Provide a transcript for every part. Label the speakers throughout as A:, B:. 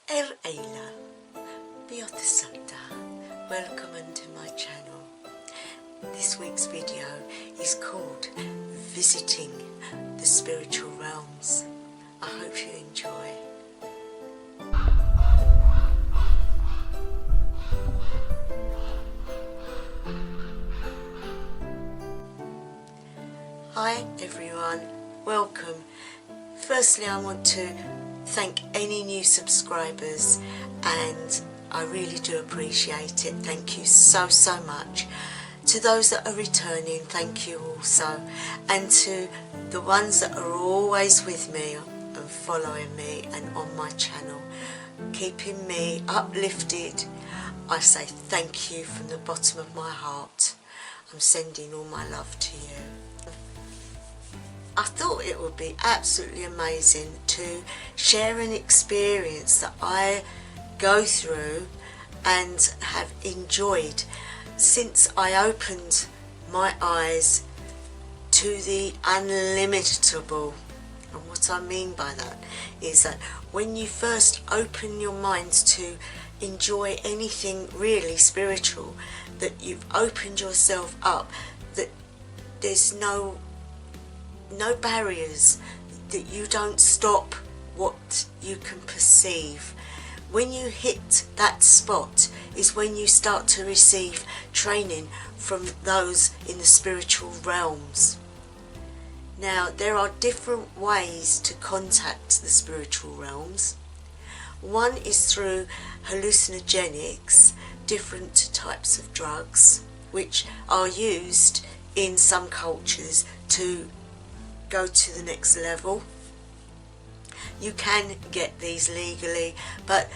A: Ayla, Biyotasanta, welcome to my channel. This week's video is called Visiting the Spiritual Realms. I hope you enjoy. Hi everyone, welcome. Firstly, I want to thank any new subscribers, and I really do appreciate it. Thank you so much. To those that are returning, thank you also, and to the ones that are always with me and following me and on my channel, keeping me uplifted, I say thank you from the bottom of my heart. I'm sending all my love to you. I thought it would be absolutely amazing to share an experience that I go through and have enjoyed since I opened my eyes to the unlimitable. And what I mean by that is that when you first open your mind to enjoy anything really spiritual, that you've opened yourself up, that there's no barriers, that you don't stop what you can perceive. When you hit that spot is when you start to receive training from those in the spiritual realms. Now, there are different ways to contact the spiritual realms. One is through hallucinogenics, different types of drugs, which are used in some cultures to go to the next level. You can get these legally, but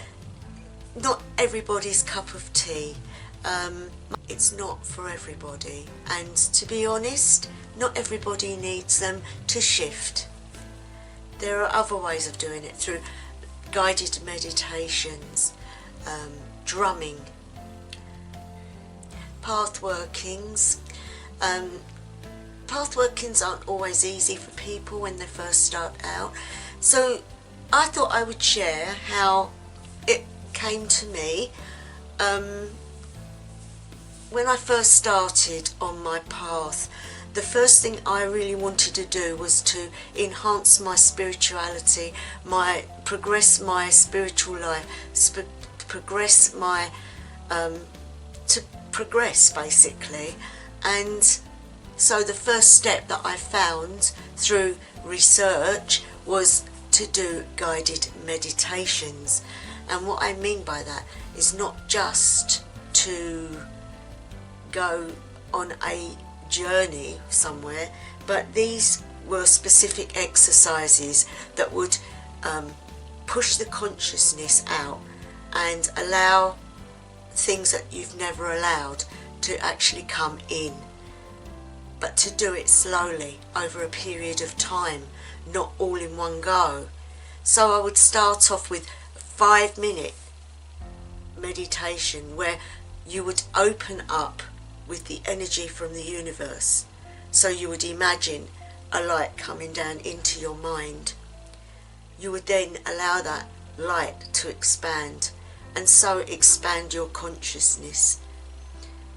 A: not everybody's cup of tea. It's not for everybody, and to be honest, not everybody needs them to shift. There are other ways of doing it, through guided meditations, drumming, path workings. Path workings aren't always easy for people when they first start out, so I thought I would share how it came to me. When I first started on my path, the first thing I really wanted to do was to enhance my spirituality, progress my spiritual life, progress my progress basically. And so the first step that I found through research was to do guided meditations. And what I mean by that is not just to go on a journey somewhere, but these were specific exercises that would push the consciousness out and allow things that you've never allowed to actually come in, but to do it slowly over a period of time, not all in one go. So I would start off with a 5-minute meditation where you would open up with the energy from the universe. So you would imagine a light coming down into your mind. You would then allow that light to expand, and so expand your consciousness.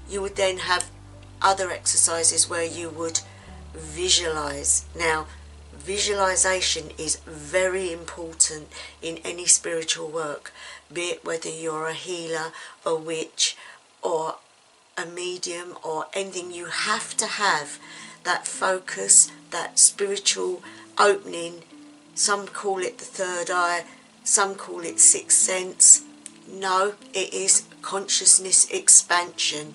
A: You would then have other exercises where you would visualize. Now, visualization is very important in any spiritual work, be it whether you're a healer, a witch, or a medium, or anything. You have to have that focus, that spiritual opening. Some call it the third eye, some call it sixth sense. No, it is consciousness expansion.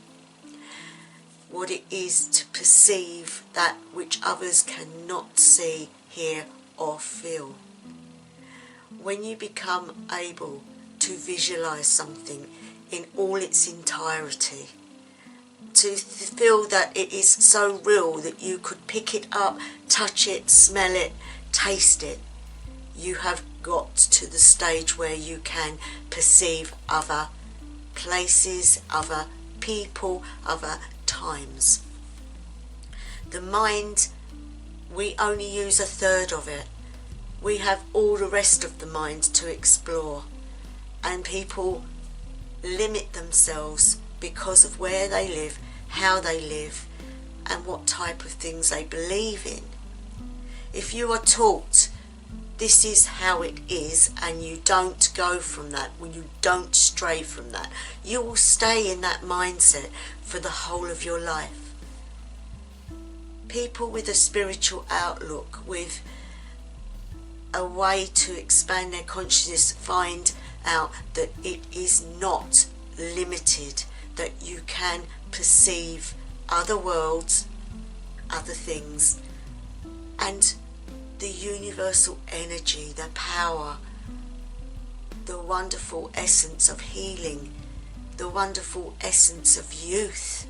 A: What it is to perceive that which others cannot see, hear or feel. When you become able to visualize something in all its entirety, to feel that it is so real that you could pick it up, touch it, smell it, taste it, you have got to the stage where you can perceive other places, other people, other times. The mind, we only use a third of it. We have all the rest of the mind to explore. and people limit themselves because of where they live, how they live, and what type of things they believe in. If you are taught this is how it is, and you don't go from that, when you don't stray from that, you will stay in that mindset for the whole of your life. People with a spiritual outlook, with a way to expand their consciousness, find out that it is not limited, that you can perceive other worlds, other things, and the universal energy, the power, the wonderful essence of healing, the wonderful essence of youth,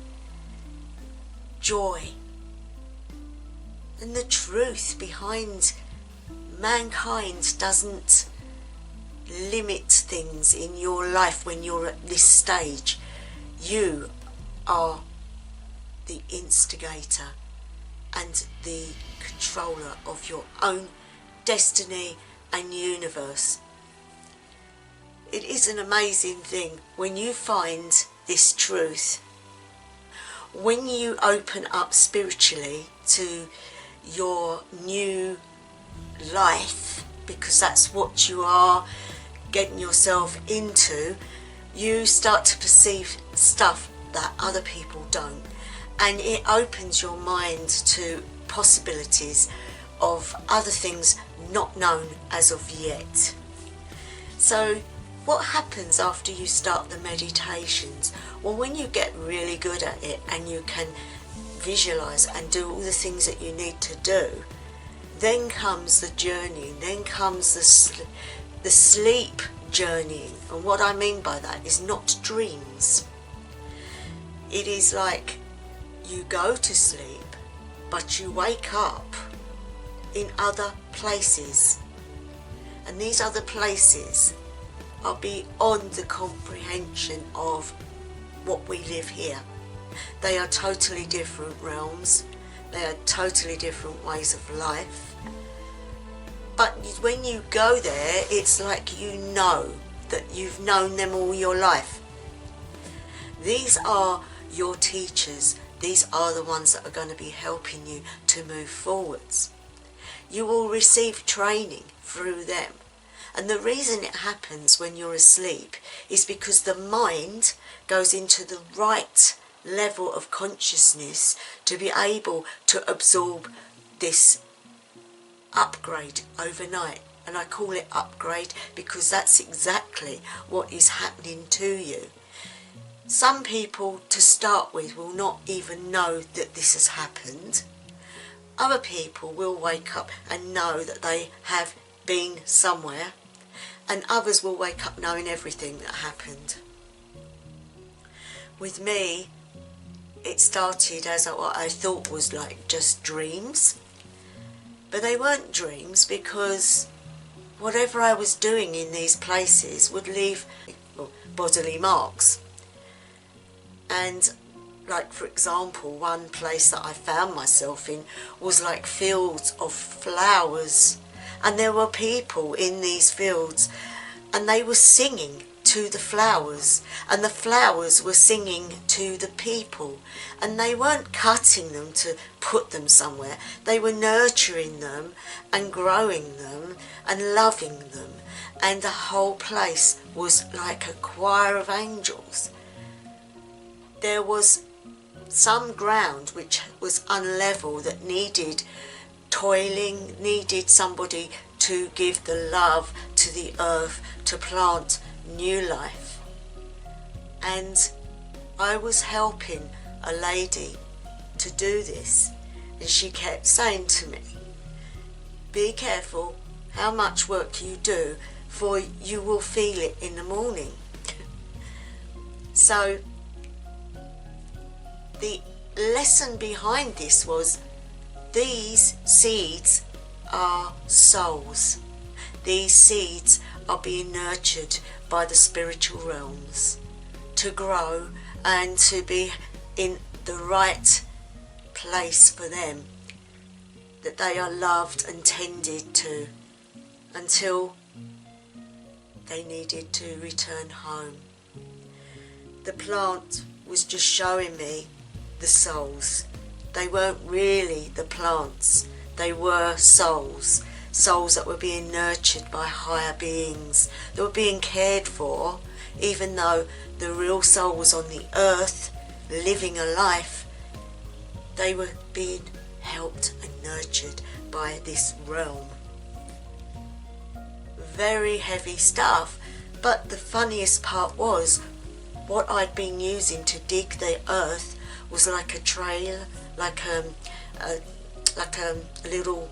A: joy, and the truth behind mankind doesn't limit things in your life when you're at this stage. You are the instigator and the controller of your own destiny and universe. It is an amazing thing when you find this truth. When you open up spiritually to your new life, because that's what you are getting yourself into, you start to perceive stuff that other people don't, and it opens your mind to possibilities of other things not known as of yet. So what happens after you start the meditations? Well, when you get really good at it and you can visualize and do all the things that you need to do, then comes the journey, then comes the sleep journeying. And what I mean by that is not dreams. It is like you go to sleep, but you wake up in other places. And these other places are beyond the comprehension of what we live here. They are totally different realms. They are totally different ways of life. But when you go there, it's like you know that you've known them all your life. These are your teachers. These are the ones that are going to be helping you to move forwards. You will receive training through them. And the reason it happens when you're asleep is because the mind goes into the right level of consciousness to be able to absorb this upgrade overnight. And I call it upgrade because that's exactly what is happening to you. Some people, to start with, will not even know that this has happened. Other people will wake up and know that they have been somewhere, and others will wake up knowing everything that happened. With me, it started as what I thought was like just dreams, but they weren't dreams, because whatever I was doing in these places would leave bodily marks. And like, for example, one place that I found myself in was like fields of flowers, and there were people in these fields, and they were singing to the flowers, and the flowers were singing to the people, and they weren't cutting them to put them somewhere. They were nurturing them and growing them and loving them, and the whole place was like a choir of angels. There was some ground which was unlevel, that needed toiling, needed somebody to give the love to the earth, to plant new life. And I was helping a lady to do this, and she kept saying to me, be careful how much work you do, for you will feel it in the morning. So the lesson behind this was, these seeds are souls. These seeds are being nurtured by the spiritual realms to grow and to be in the right place for them, that they are loved and tended to until they needed to return home. The plant was just showing me the souls. They weren't really the plants, they were souls. Souls that were being nurtured by higher beings, that were being cared for, even though the real soul was on the earth, living a life. They were being helped and nurtured by this realm. Very heavy stuff, but the funniest part was, what I'd been using to dig the earth was like a trail, like a little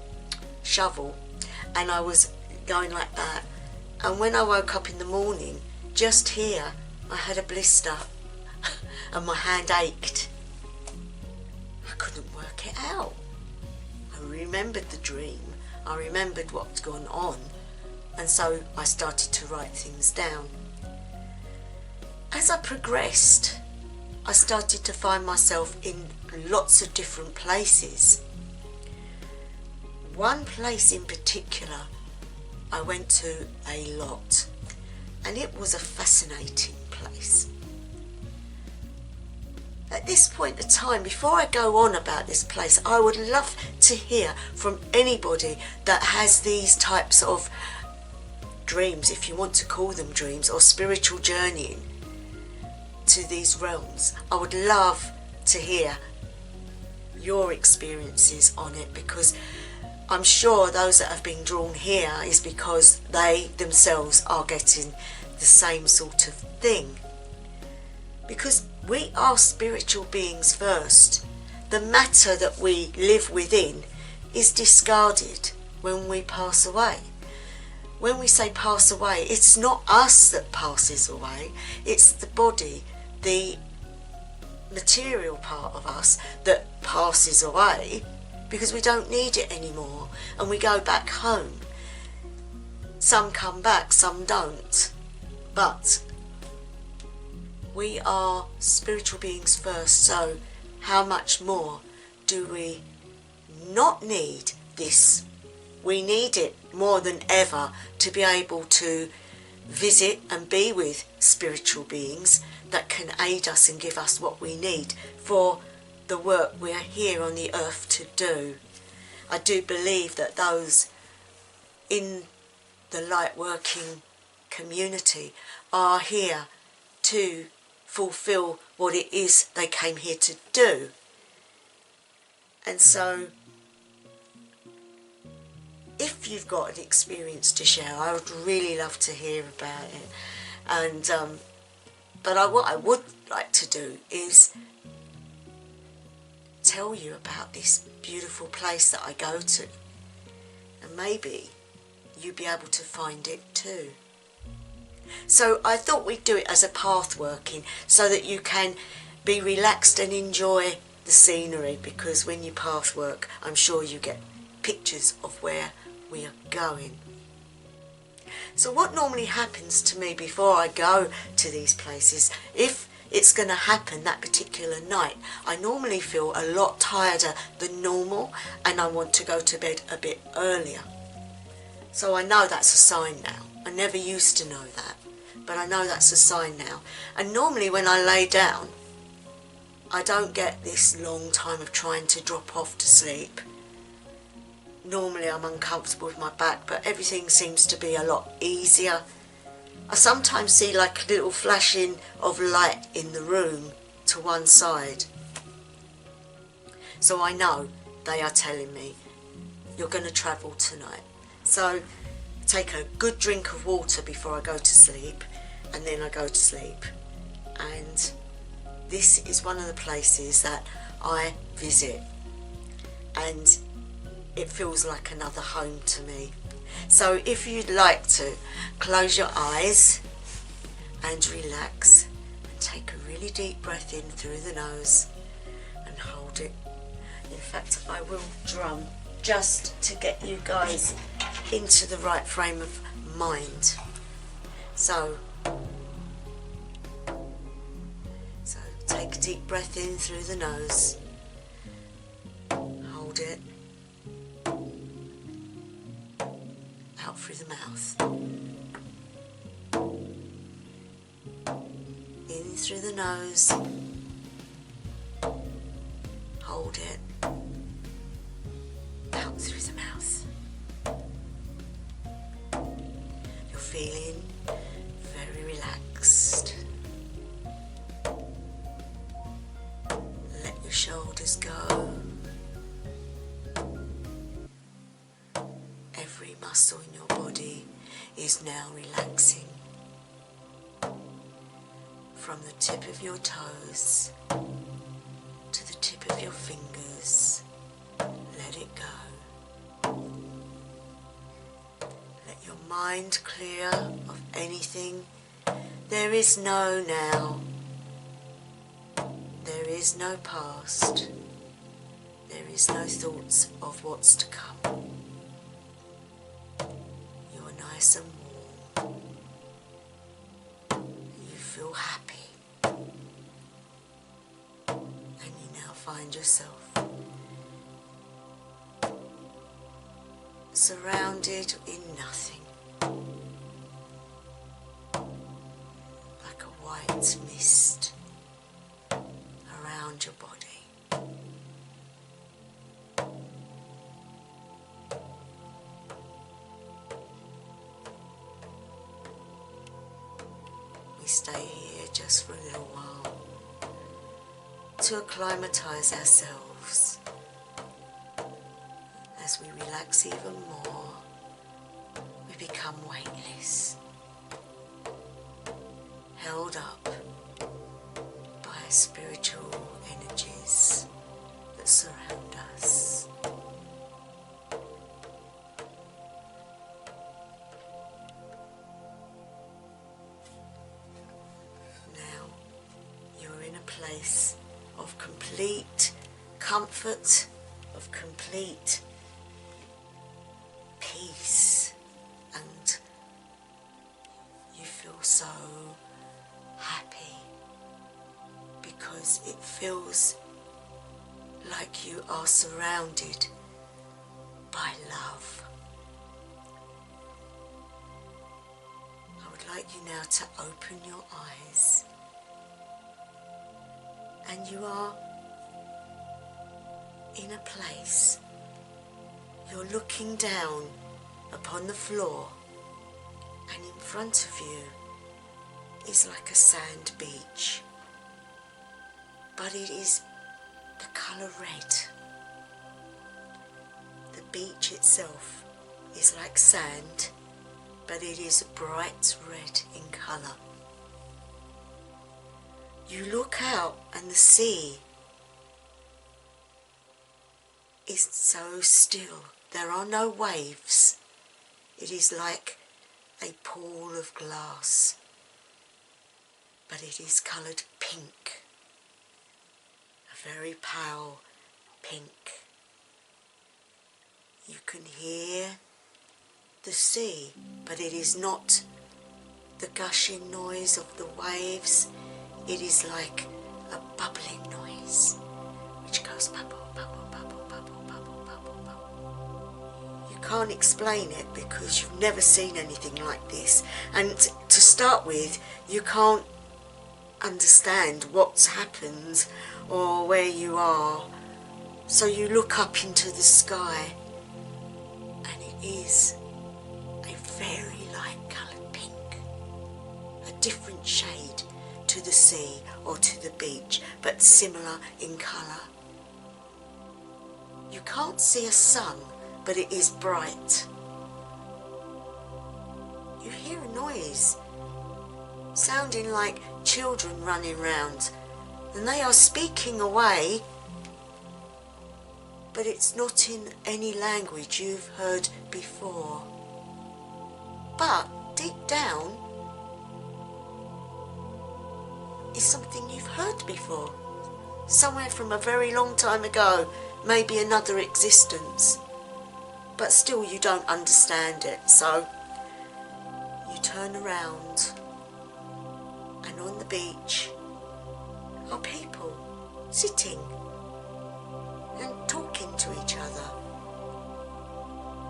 A: shovel, and I was going like that. And when I woke up in the morning, just here, I had a blister and my hand ached. I couldn't work it out. I remembered the dream, I remembered what's gone on, and so I started to write things down. As I progressed, I started to find myself in lots of different places. One place in particular I went to a lot, and it was a fascinating place. At this point of time, before I go on about this place, I would love to hear from anybody that has these types of dreams, if you want to call them dreams, or spiritual journeying to these realms. I would love to hear your experiences on it, because I'm sure those that have been drawn here is because they themselves are getting the same sort of thing. Because we are spiritual beings first. The matter that we live within is discarded when we pass away. When we say pass away, it's not us that passes away, it's the body, the material part of us that passes away, because we don't need it anymore and we go back home. Some come back, some don't, but we are spiritual beings first, so how much more do we not need this? We need it more than ever to be able to visit and be with spiritual beings that can aid us and give us what we need for the work we're here on the earth to do. I do believe that those in the light working community are here to fulfill what it is they came here to do. And so if you've got an experience to share, I would really love to hear about it. And what I would like to do is tell you about this beautiful place that I go to, and maybe you'll be able to find it too. So I thought we'd do it as a path working, so that you can be relaxed and enjoy the scenery, because when you path work, I'm sure you get pictures of where we are going. So what normally happens to me before I go to these places, if it's going to happen that particular night, I normally feel a lot tireder than normal and I want to go to bed a bit earlier. So I know that's a sign now. I never used to know that, but I know that's a sign now. And normally when I lay down, I don't get this long time of trying to drop off to sleep. Normally I'm uncomfortable with my back, but everything seems to be a lot easier. I sometimes see like a little flashing of light in the room to one side. So I know they are telling me, you're going to travel tonight. So take a good drink of water before I go to sleep, and then I go to sleep. And this is one of the places that I visit, and it feels like another home to me. So if you'd like to, close your eyes and relax, and take a really deep breath in through the nose and hold it. In fact, I will drum just to get you guys into the right frame of mind. So take a deep breath in through the nose, hold it, out through the mouth. through the nose, hold it, out through the mouth. You're feeling very relaxed. Let your shoulders go. Every muscle in your body is now relaxing. From the tip of your toes to the tip of your fingers, let it go. Let your mind clear of anything. There is no now. There is no past. There is no thoughts of what's to come. You are nice and warm. You feel happy. And you now find yourself surrounded in nothing, like a white mist around your body. We stay here just for a little while to acclimatise ourselves. As we relax even more, we become weightless, held up by spiritual energies that surround us. Now you're in a place of complete comfort, of complete peace, and you feel so happy because it feels like you are surrounded by love. I would like you now to open your eyes, and you are in a place. You're looking down upon the floor, and in front of you is like a sand beach, but it is the colour red. The beach itself is like sand, but it is bright red in colour. You look out and the sea is so still. There are no waves. It is like a pool of glass, but it is coloured pink, a very pale pink. You can hear the sea, but it is not the gushing noise of the waves. It is like a bubbling noise, which goes bubble, bubble, bubble, bubble, bubble, bubble, bubble. You can't explain it because you've never seen anything like this. And to start with, you can't understand what's happened or where you are. So you look up into the sky, and it is a very light coloured pink, a different shade to the sea or to the beach, but similar in colour. You can't see a sun, but it is bright. You hear a noise, sounding like children running round, and they are speaking away, but it's not in any language you've heard before. But deep down is something you've heard before, somewhere from a very long time ago, maybe another existence, but still you don't understand it. So you turn around, and on the beach are people sitting and talking to each other,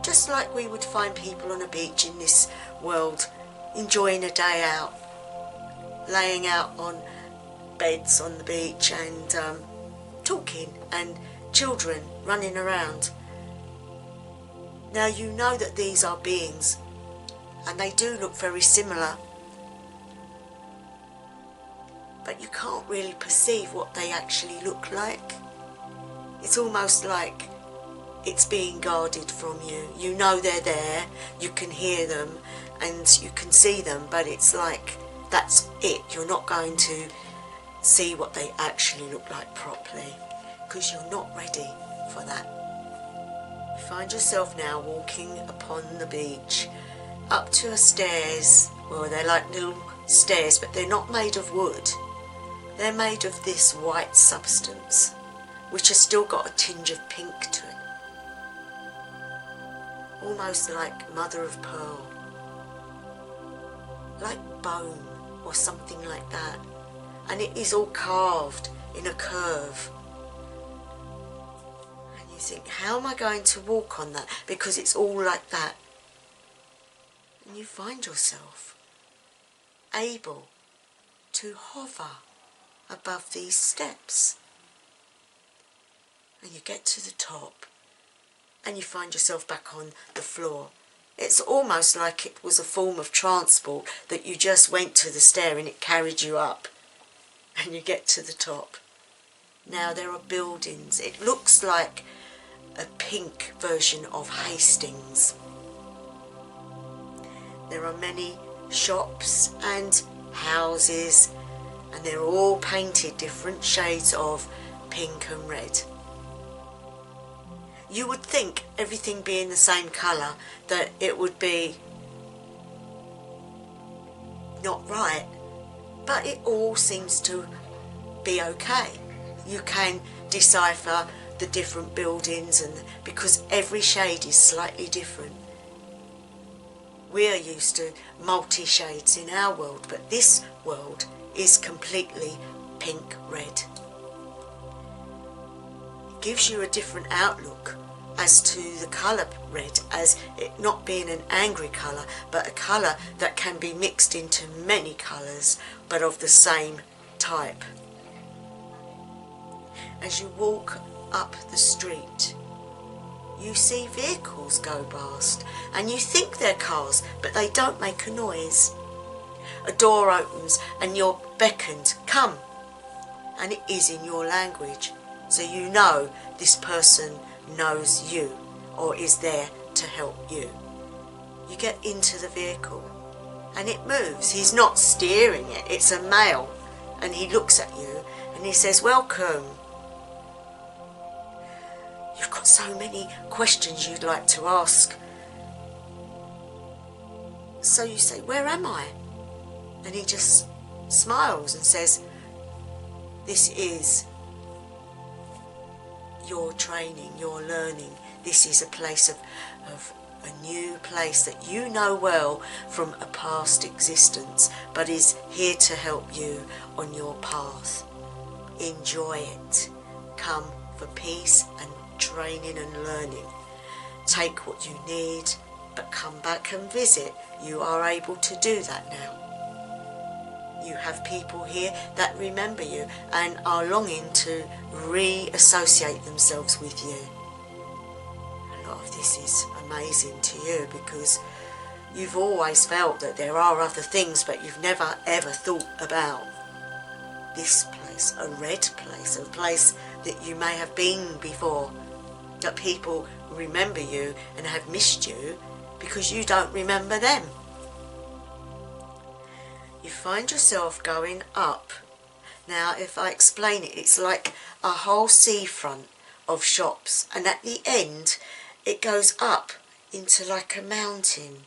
A: just like we would find people on a beach in this world, enjoying a day out, laying out on beds on the beach and talking, and children running around. Now you know that these are beings, and they do look very similar, but you can't really perceive what they actually look like. It's almost like it's being guarded from you. You know they're there, you can hear them and you can see them, but it's like that's it. You're not going to see what they actually look like properly because you're not ready for that. You find yourself now walking upon the beach up to a stairs. Well, they're like little stairs, but they're not made of wood. They're made of this white substance, which has still got a tinge of pink to it. Almost like mother of pearl. Like bone or something like that. And it is all carved in a curve. And you think, how am I going to walk on that? Because it's all like that. And you find yourself able to hover above these steps. And you get to the top and you find yourself back on the floor. It's almost like it was a form of transport, that you just went to the stair and it carried you up and you get to the top. Now there are buildings. It looks like a pink version of Hastings. There are many shops and houses, and they're all painted different shades of pink and red. You would think, everything being the same colour, that it would be not right, but it all seems to be okay. You can decipher the different buildings, and because every shade is slightly different. We're used to multi-shades in our world, but this world is completely pink-red. It gives you a different outlook as to the colour red, as it not being an angry colour, but a colour that can be mixed into many colours, but of the same type. As you walk up the street, you see vehicles go past, and you think they're cars, but they don't make a noise. A door opens and you're beckoned, come, and it is in your language, so you know this person knows you or is there to help you. You get into the vehicle and it moves. He's not steering it, it's a male, and he looks at you and he says, welcome. You've got so many questions you'd like to ask. So you say, where am I? And he just smiles and says, this is your training, your learning. This is a place of a new place that you know well from a past existence, but is here to help you on your path. Enjoy it. Come for peace and training and learning. Take what you need, but come back and visit. You are able to do that now. You have people here that remember you and are longing to re-associate themselves with you. A lot of this is amazing to you because you've always felt that there are other things, but you've never ever thought about this place, a red place, a place that you may have been before, that people remember you and have missed you because you don't remember them. You find yourself going up. Now, if I explain it, it's like a whole seafront of shops, and at the end it goes up into like a mountain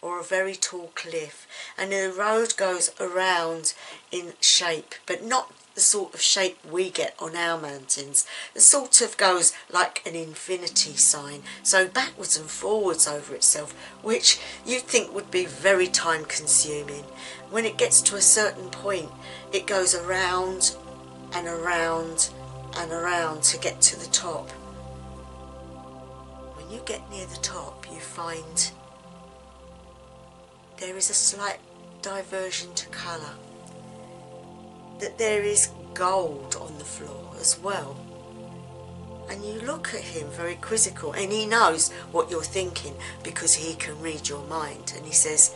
A: or a very tall cliff, and the road goes around in shape, but not the sort of shape we get on our mountains. It sort of goes like an infinity sign, so backwards and forwards over itself, which you'd think would be very time consuming. When it gets to a certain point, it goes around and around and around to get to the top. When you get near the top, you find there is a slight diversion to colour. that there is gold on the floor as well. And you look at him very quizzical, and he knows what you're thinking because he can read your mind. And he says,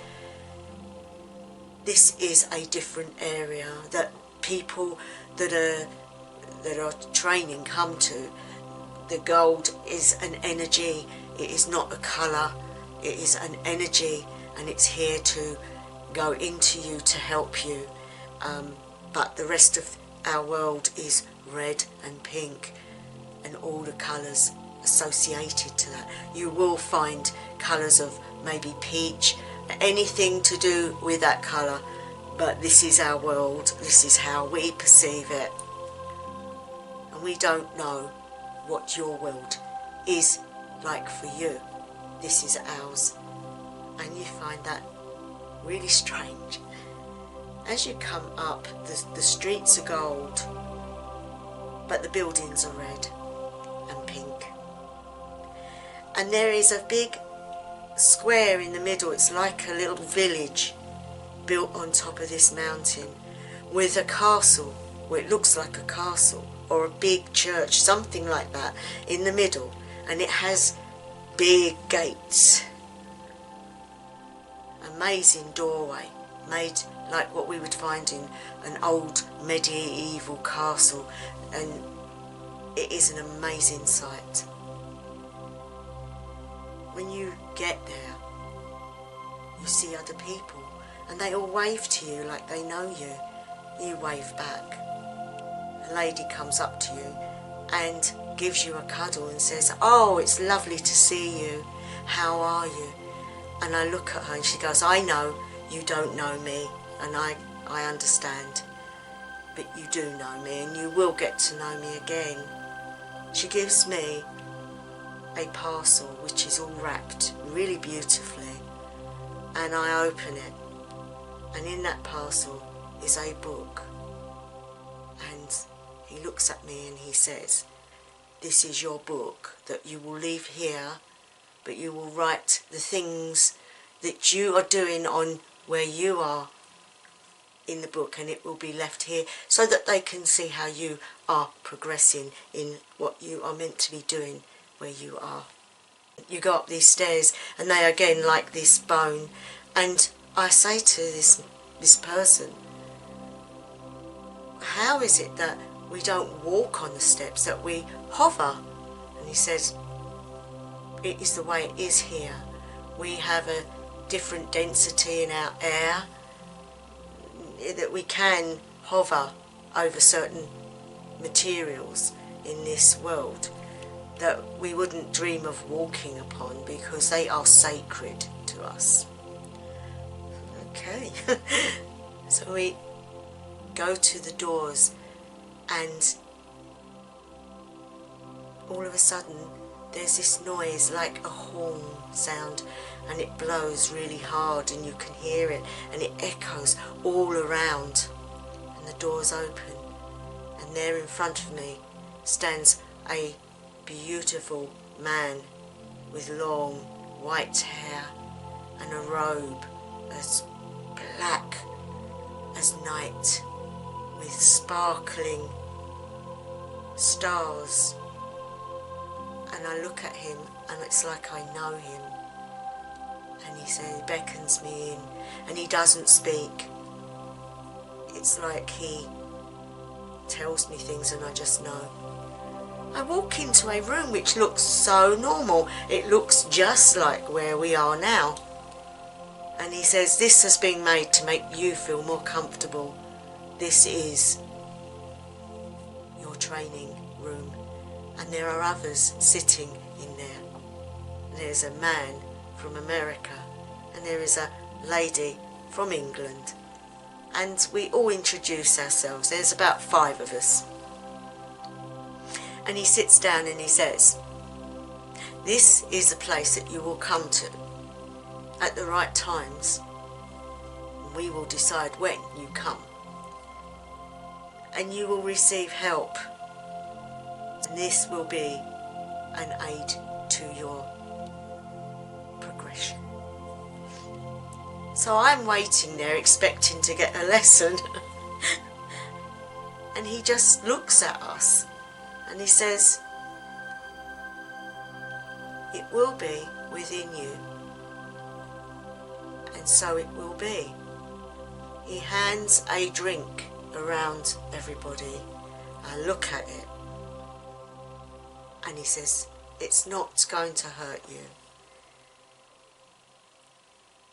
A: this is a different area that people that are training come to. The gold is an energy, it is not a colour, it is an energy, and it's here to go into you to help you. But the rest of our world is red and pink and all the colours associated to that. You will find colours of maybe peach, anything to do with that colour, but this is our world, this is how we perceive it. And we don't know what your world is like for you. This is ours. And you find that really strange. As you come up, the streets are gold, but the buildings are red and pink. And there is a big square in the middle. It's like a little village built on top of this mountain with a castle, where it looks like a castle, or a big church, something like that, in the middle. And it has big gates. Amazing doorway, made like what we would find in an old medieval castle, and it is an amazing sight. When you get there, you see other people, and they all wave to you like they know you. You wave back. A lady comes up to you and gives you a cuddle and says, "Oh, it's lovely to see you. How are you?" And I look at her and she goes, "I know you don't know me, and I understand, but you do know me, and you will get to know me again." She gives me a parcel which is all wrapped really beautifully, and I open it, and in that parcel is a book. And he looks at me and he says, "This is your book that you will leave here, but you will write the things that you are doing on where you are in the book, and it will be left here so that they can see how you are progressing in what you are meant to be doing where you are." You go up these stairs and they are again like this bone, and I say to this person, "How is it that we don't walk on the steps, that we hover?" And he says, "It is the way it is here. We have a different density in our air, that we can hover over certain materials in this world that we wouldn't dream of walking upon because they are sacred to us." Okay. So we go to the doors, and all of a sudden there's this noise like a horn sound, and it blows really hard and you can hear it, and it echoes all around, and the doors open, and there in front of me stands a beautiful man with long white hair and a robe as black as night with sparkling stars. And I look at him and it's like I know him. And he says, he beckons me in, and he doesn't speak. It's like he tells me things and I just know. I walk into a room which looks so normal. It looks just like where we are now. And he says, "This has been made to make you feel more comfortable. This is your training room." And there are others sitting in there. There's a man from America, and there is a lady from England. And we all introduce ourselves. There's about 5 of us. And he sits down and he says, "This is a place that you will come to at the right times. We will decide when you come. And you will receive help. And this will be an aid to your progression." So I'm waiting there expecting to get a lesson. And he just looks at us and he says, it will be within you. And so it will be. He hands a drink around everybody. I look at it and he says, it's not going to hurt you.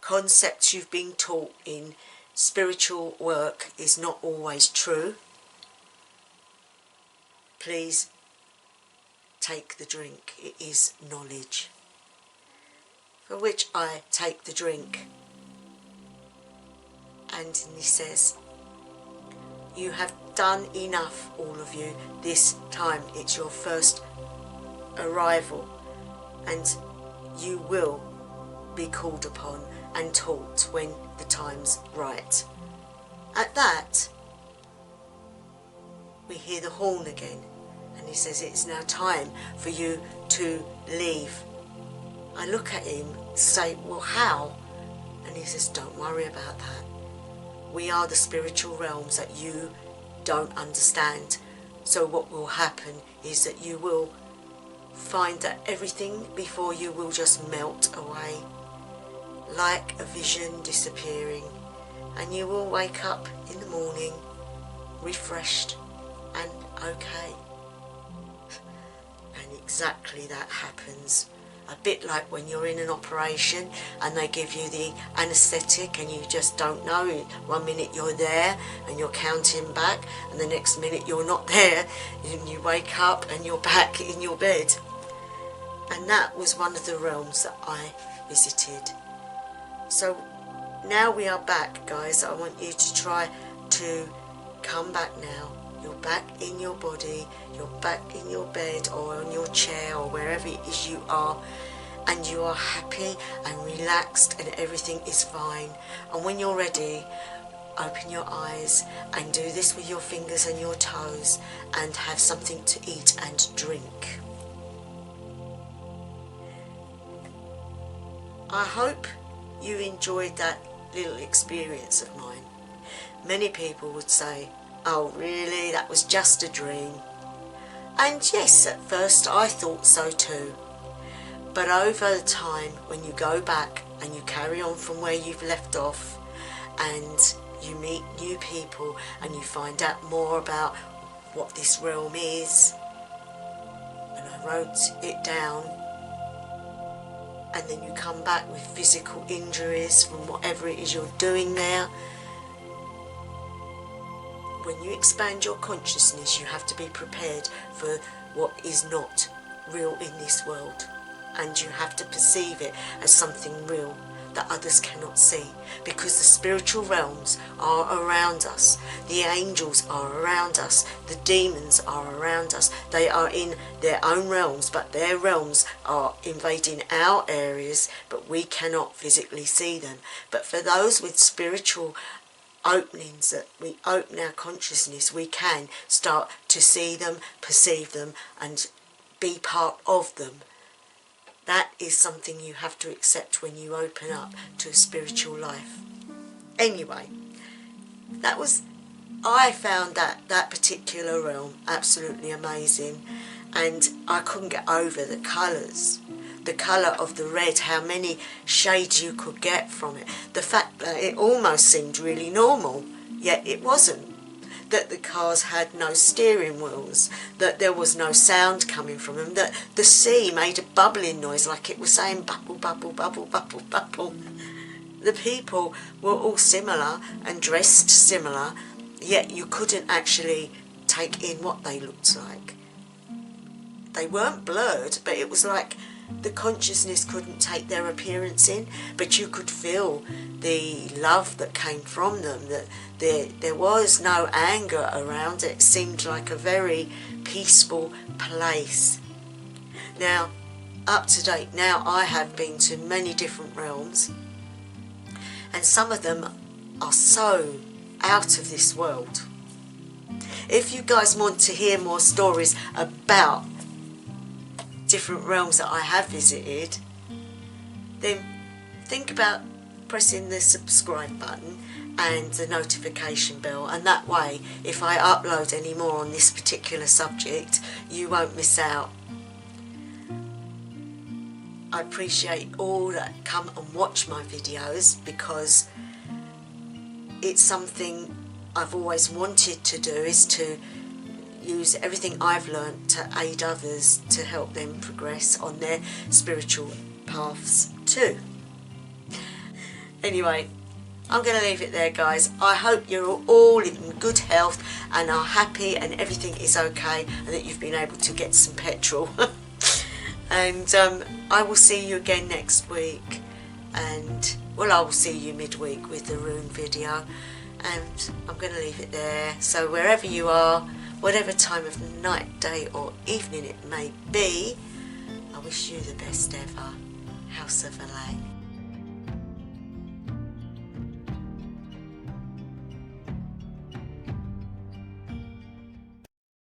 A: Concepts you've been taught in spiritual work is not always true. Please take the drink. It is knowledge. For which I take the drink. And he says, you have done enough, all of you. This time it's your first arrival, and you will be called upon and taught when the time's right. At that, we hear the horn again, and he says, it's now time for you to leave. I look at him, say, well, how? And he says, don't worry about that. We are the spiritual realms that you don't understand. So what will happen is that you will find that everything before you will just melt away, like a vision disappearing, and you will wake up in the morning refreshed and okay. And exactly that happens. A bit like when you're in an operation and they give you the anaesthetic and you just don't know. 1 minute you're there and you're counting back, and the next minute you're not there, and you wake up and you're back in your bed. And that was one of the realms that I visited. So now we are back, guys. I want you to try to come back now. You're back in your body, you're back in your bed or on your chair or wherever it is you are, and you are happy and relaxed and everything is fine. And when you're ready, open your eyes and do this with your fingers and your toes and have something to eat and drink. I hope you enjoyed that little experience of mine. Many people would say, oh really, that was just a dream. And yes, at first I thought so too. But over the time, when you go back and you carry on from where you've left off, and you meet new people and you find out more about what this realm is, and I wrote it down, and then you come back with physical injuries from whatever it is you're doing there. When you expand your consciousness, you have to be prepared for what is not real in this world, and you have to perceive it as something real that others cannot see, because the spiritual realms are around us, the angels are around us, the demons are around us. They are in their own realms, but their realms are invading our areas, but we cannot physically see them. But for those with spiritual openings, that we open our consciousness, we can start to see them, perceive them, and be part of them. That is something you have to accept when you open up to a spiritual life. Anyway, I found that particular realm absolutely amazing, and I couldn't get over the colours. The colour of the red, how many shades you could get from it. The fact that it almost seemed really normal, yet it wasn't. That the cars had no steering wheels, that there was no sound coming from them, that the sea made a bubbling noise like it was saying bubble, bubble, bubble, bubble, bubble. The people were all similar and dressed similar, yet you couldn't actually take in what they looked like. They weren't blurred, but it was like the consciousness couldn't take their appearance in, but you could feel the love that came from them, that there was no anger around it. It seemed like a very peaceful place. Now, up to date, now I have been to many different realms, and some of them are so out of this world. If you guys want to hear more stories about different realms that I have visited, then think about pressing the subscribe button and the notification bell, and that way if I upload any more on this particular subject you won't miss out. I appreciate all that come and watch my videos, because it's something I've always wanted to do, is to use everything I've learnt to aid others to help them progress on their spiritual paths too. Anyway, I'm going to leave it there, guys. I hope you're all in good health and are happy and everything is okay, and that you've been able to get some petrol. And I will see you again next week, and well, I will see you midweek with the rune video, and I'm going to leave it there. So wherever you are, whatever time of night, day or evening it may be, I wish you the best ever. House of Elaine.